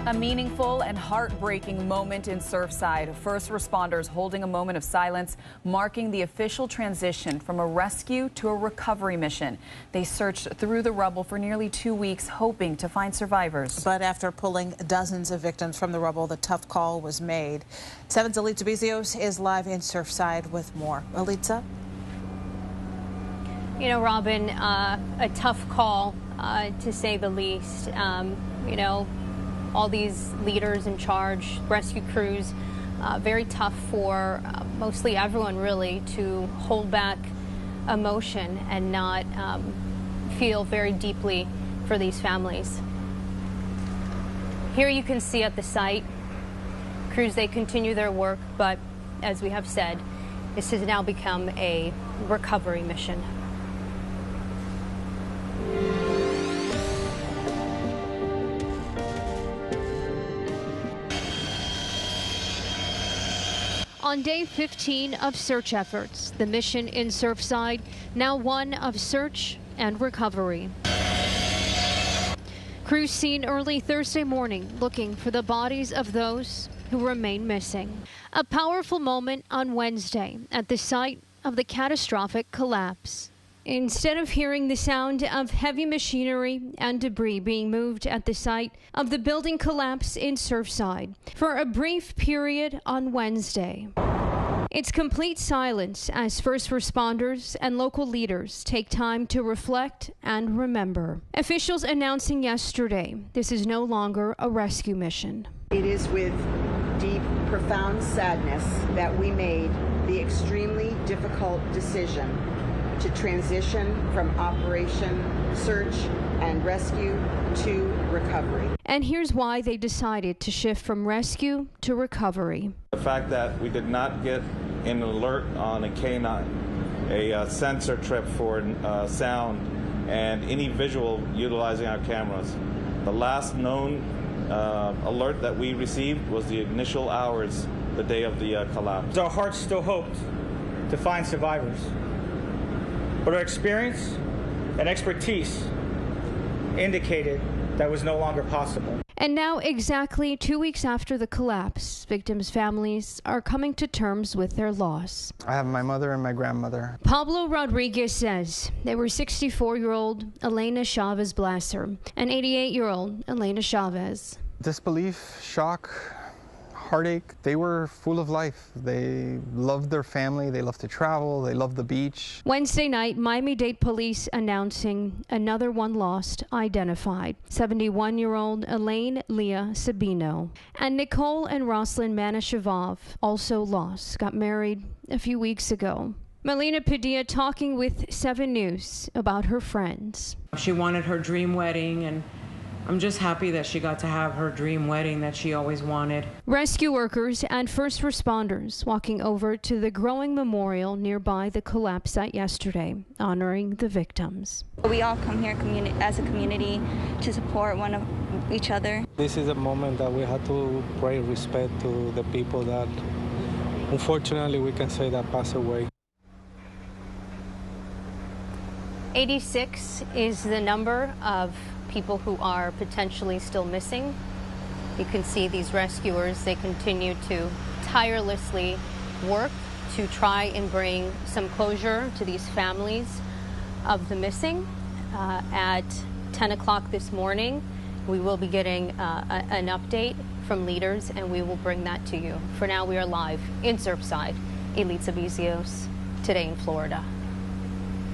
A meaningful and heartbreaking moment in Surfside. First responders holding a moment of silence, marking the official transition from a rescue to a recovery mission. They searched through the rubble for nearly 2 weeks, hoping to find survivors. But after pulling dozens of victims from the rubble, the tough call was made. 7's Elitza Bezios is live in Surfside with more. Elitza? You know, Robin, a tough call, to say the least. You know, all these leaders in charge, rescue crews, very tough for mostly everyone, really, to hold back emotion and not feel very deeply for these families. Here you can see at the site, crews, they continue their work, but as we have said, this has now become a recovery mission. On day 15 of search efforts, the mission in Surfside, now one of search and recovery. Crews seen early Thursday morning looking for the bodies of those who remain missing. A powerful moment on Wednesday at the site of the catastrophic collapse. Instead of hearing the sound of heavy machinery and debris being moved at the site of the building collapse in Surfside for a brief period on Wednesday, it's complete silence as first responders and local leaders take time to reflect and remember. Officials announcing yesterday this is no longer a rescue mission. It is with deep, profound sadness that we made the extremely difficult decision to transition from Operation Search and Rescue to recovery. And here's why they decided to shift from rescue to recovery. The fact that we did not get an alert on a K9, a sensor trip for sound, and any visual utilizing our cameras. The last known alert that we received was the initial hours the day of the collapse. Our hearts still hoped to find survivors, but our experience and expertise indicated that was no longer possible. And now, exactly 2 weeks after the collapse, victims' families are coming to terms with their loss. I have my mother and my grandmother. Pablo Rodriguez says they were 64-year-old Elena Chavez Blasser and 88-year-old Elena Chavez. Disbelief, shock, heartache. They were full of life. They loved their family. They loved to travel. They loved the beach. Wednesday night, Miami-Dade police announcing another one lost identified. 71-year-old Elaine Leah Sabino. And Nicole and Roslyn Manashevov, also lost, got married a few weeks ago. Melina Padilla talking with 7 News about her friends. She wanted her dream wedding, and I'm just happy that she got to have her dream wedding that she always wanted. Rescue workers and first responders walking over to the growing memorial nearby the collapse site yesterday, honoring the victims. We all come here as a community to support each other. This is a moment that we have to pay respect to the people that, unfortunately, we can say that passed away. 86 is the number of people who are potentially still missing. You can see these rescuers, they continue to tirelessly work to try and bring some closure to these families of the missing. At 10 o'clock this morning, we will be getting an update from leaders, and we will bring that to you. For now, we are live in Surfside. Elitza Bezios, Today in Florida.